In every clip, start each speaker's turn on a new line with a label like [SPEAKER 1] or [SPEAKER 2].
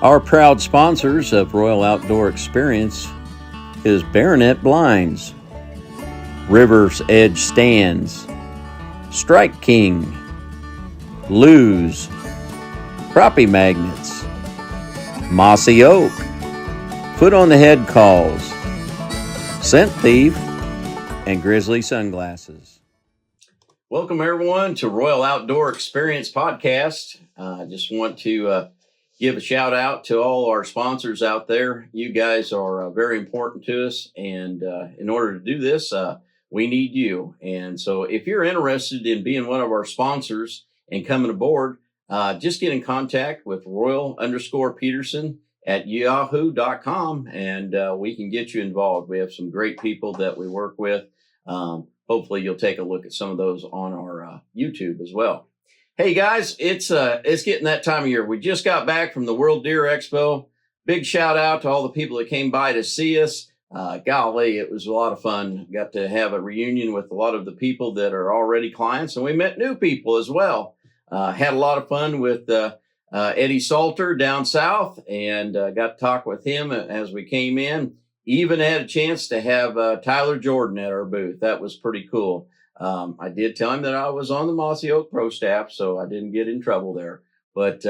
[SPEAKER 1] Our proud sponsors of Royal Outdoor Experience is Baronet Blinds, River's Edge Stands, Strike King, Lou's, Crappie Magnets, Mossy Oak, Foot on the Head Calls, Scent Thief, and Grizzly Sunglasses. Welcome everyone to Royal Outdoor Experience Podcast. I just want to give a shout out to all our sponsors out there. You guys are very important to us, and in order to do this, we need you. And so if you're interested in being one of our sponsors and coming aboard, just get in contact with Royal_Peterson at yahoo.com, and we can get you involved. We have some great people that we work with. Hopefully you'll take a look at some of those on our YouTube as well. Hey guys, it's getting that time of year. We just got back from the World Deer Expo. Big shout out to all the people that came by to see us. Golly, it was a lot of fun. Got to have a reunion with a lot of the people that are already clients, and we met new people as well. Had a lot of fun with Eddie Salter down south, and got to talk with him as we came in. Even had a chance to have Tyler Jordan at our booth. That was pretty cool. I did tell him that I was on the Mossy Oak Pro staff, so I didn't get in trouble there. But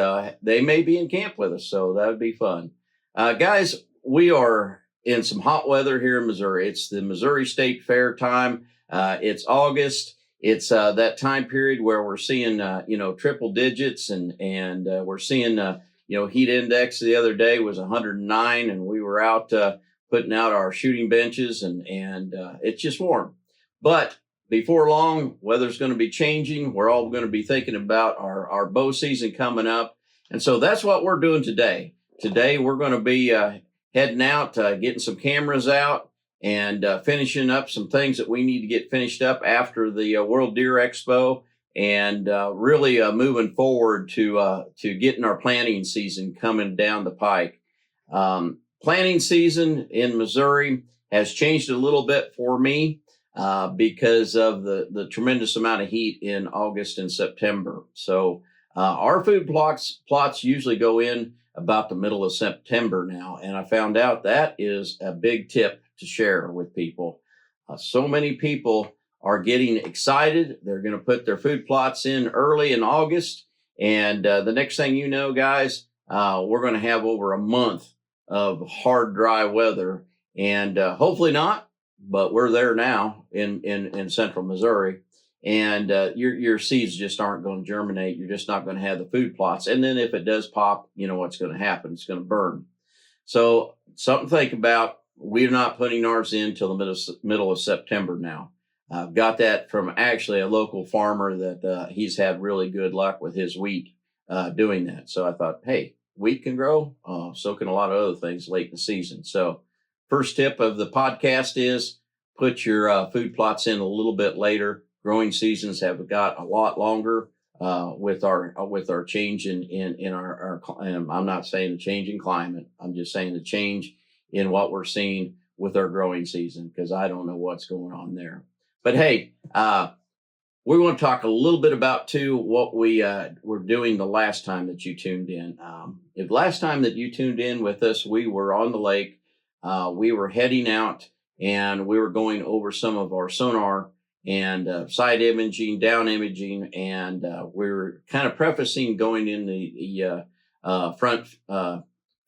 [SPEAKER 1] they may be in camp with us, so that would be fun. Guys, we are in some hot weather here in Missouri. It's the Missouri State Fair time. It's August. It's that time period where we're seeing, triple digits, and we're seeing, heat index the other day was 109, and we were out putting out our shooting benches, and it's just warm. But before long, weather's going to be changing. We're all going to be thinking about our bow season coming up. And so that's what we're doing today. Today, we're going to be heading out, getting some cameras out, and finishing up some things that we need to get finished up after the World Deer Expo, and really moving forward to getting our planting season coming down the pike. Planting season in Missouri has changed a little bit for me. Because of the tremendous amount of heat in August and September. So our food plots usually go in about the middle of September now. And I found out that is a big tip to share with people. So many people are getting excited. They're going to put their food plots in early in August. And the next thing you know, guys, we're going to have over a month of hard, dry weather. And hopefully not. But we're there now in central Missouri, and your seeds just aren't going to germinate. You're just not going to have the food plots. And then if it does pop, you know what's going to happen. It's going to burn. So something to think about. We're not putting ours in till the middle of September now. I've got that from actually a local farmer that he's had really good luck with his wheat doing that. So I thought, hey, wheat can grow. So can a lot of other things late in the season. So first tip of the podcast is put your food plots in a little bit later. Growing seasons have got a lot longer with our change in our I'm not saying the change in climate. I'm just saying the change in what we're seeing with our growing season, because I don't know what's going on there. But hey, we want to talk a little bit about too what we were doing the last time that you tuned in. If last time that you tuned in with us, we were on the lake. We were heading out, and we were going over some of our sonar and side imaging, down imaging, and we were kind of prefacing going in the front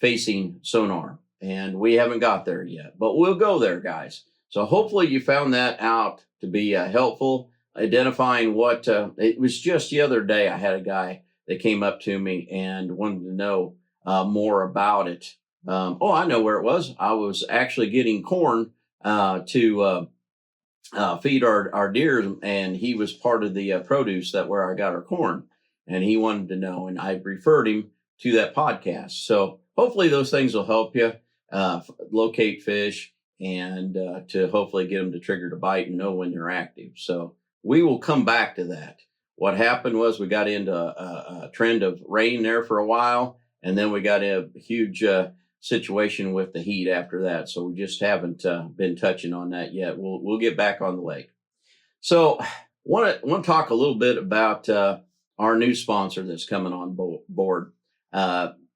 [SPEAKER 1] facing sonar. And we haven't got there yet, but we'll go there, guys. So hopefully you found that out to be helpful, identifying what it was. Just the other day, I had a guy that came up to me and wanted to know more about it. I know where it was. I was actually getting corn to feed our deer, and he was part of the produce that where I got our corn, and he wanted to know, and I referred him to that podcast. So hopefully those things will help you locate fish, and to hopefully get them to trigger to bite and know when they're active. So we will come back to that. What happened was we got into a trend of rain there for a while, and then we got a huge situation with the heat after that. So we just haven't been touching on that yet. We'll get back on the lake. So want to talk a little bit about our new sponsor that's coming on board.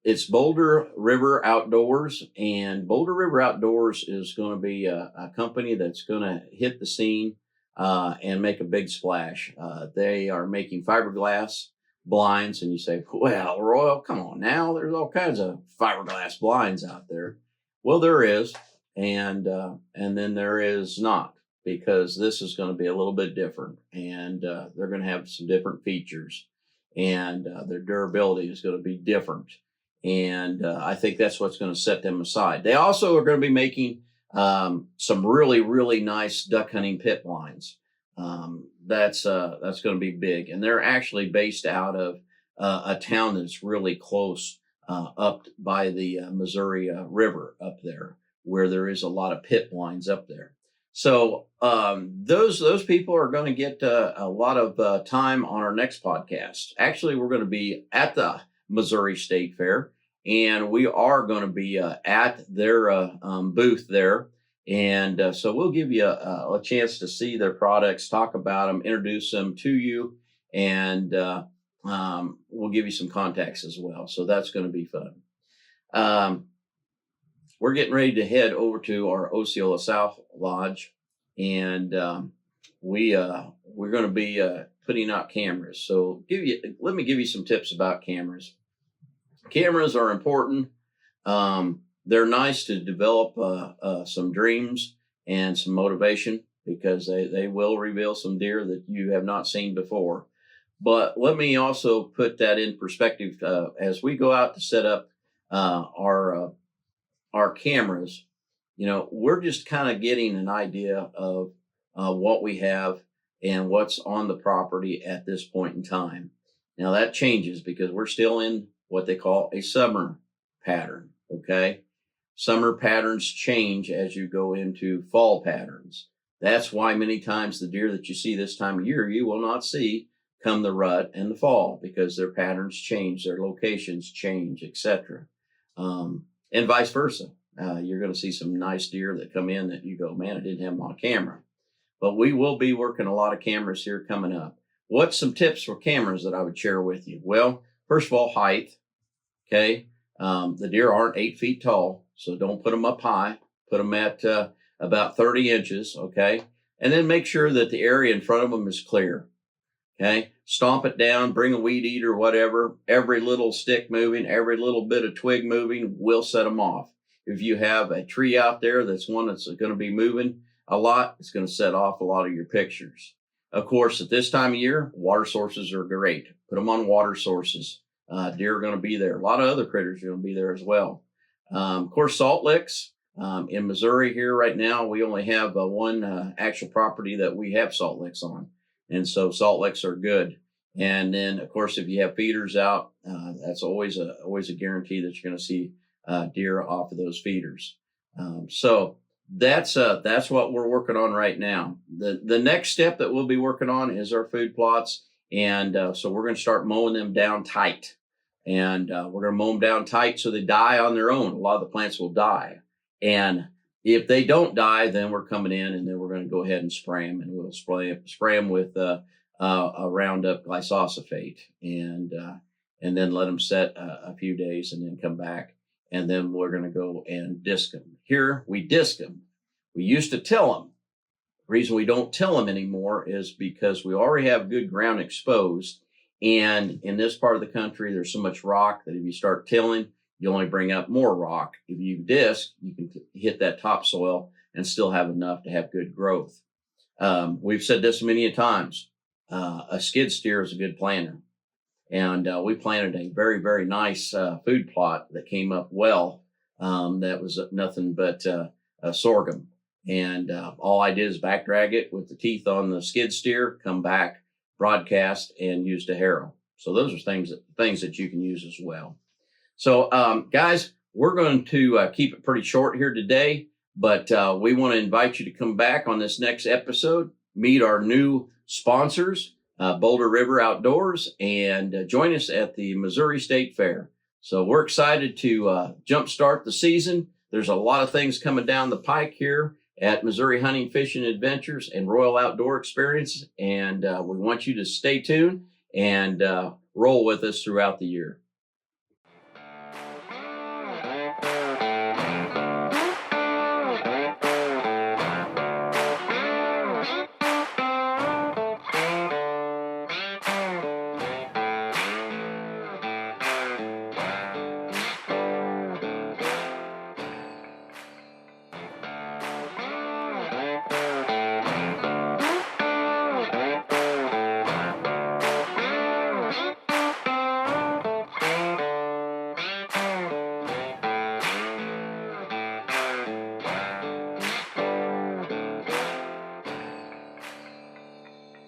[SPEAKER 1] It's Boulder River Outdoors, and Boulder River Outdoors is going to be a company that's going to hit the scene and make a big splash. They are making fiberglass blinds, and you say, "Well, Royal, come on now. There's all kinds of fiberglass blinds out there." Well, there is, and then there is not, because this is going to be a little bit different, and they're going to have some different features, and their durability is going to be different. And I think that's what's going to set them aside. They also are going to be making some really, really nice duck hunting pit blinds. That's going to be big. And they're actually based out of a town that's really close up by the Missouri River up there, where there is a lot of pit blinds up there. So those people are going to get a lot of time on our next podcast. Actually, we're going to be at the Missouri State Fair, and we are going to be at their booth there. And so we'll give you a chance to see their products, talk about them, introduce them to you, and we'll give you some contacts as well. So that's going to be fun. We're getting ready to head over to our Osceola South Lodge, and we're going to be putting out cameras. So let me give you some tips about cameras. Cameras are important. They're nice to develop some dreams and some motivation, because they will reveal some deer that you have not seen before. But let me also put that in perspective as we go out to set up our cameras. We're just kind of getting an idea of what we have and what's on the property at this point in time. Now that changes, because we're still in what they call a summer pattern. Okay. Summer patterns change as you go into fall patterns. That's why many times the deer that you see this time of year, you will not see come the rut and the fall, because their patterns change, their locations change, etc. And vice versa. You're going to see some nice deer that come in that you go, man, I didn't have them on camera. But we will be working a lot of cameras here coming up. What's some tips for cameras that I would share with you? Well, first of all, height. Okay. The deer aren't 8 feet tall, so don't put them up high. Put them at about 30 inches. Okay. And then make sure that the area in front of them is clear. Okay. Stomp it down, bring a weed eater, whatever. Every little stick moving, every little bit of twig moving will set them off. If you have a tree out there that's going to be moving a lot, it's going to set off a lot of your pictures. Of course, at this time of year, water sources are great. Put them on water sources. Deer are going to be there. A lot of other critters are going to be there as well. Of course, salt licks. In Missouri here right now, we only have one actual property that we have salt licks on. And so salt licks are good. And then, of course, if you have feeders out, that's always a guarantee that you're going to see deer off of those feeders. So that's what we're working on right now. The next step that we'll be working on is our food plots. And so we're going to start mowing them down tight. And we're going to mow them down tight so they die on their own. A lot of the plants will die. And if they don't die, then we're coming in and then we're going to go ahead and spray them. And we'll spray them with a Roundup glyphosate, and then let them set a few days and then come back. And then we're going to go and disc them. Here we disc them. We used to till them. The reason we don't till them anymore is because we already have good ground exposed. And in this part of the country, there's so much rock that if you start tilling, you only bring up more rock. If you disc, you can hit that topsoil and still have enough to have good growth. We've said this many times. A skid steer is a good planter. And we planted a very, very nice food plot that came up well. That was nothing but sorghum. And all I did is back drag it with the teeth on the skid steer, come back, broadcast, and used a harrow. So those are things that you can use as well. So guys, we're going to keep it pretty short here today, but we want to invite you to come back on this next episode, meet our new sponsors, Boulder River Outdoors, and join us at the Missouri State Fair. So we're excited to jumpstart the season. There's a lot of things coming down the pike here at Missouri Hunting, Fishing Adventures and Royal Outdoor Experience. And we want you to stay tuned and roll with us throughout the year.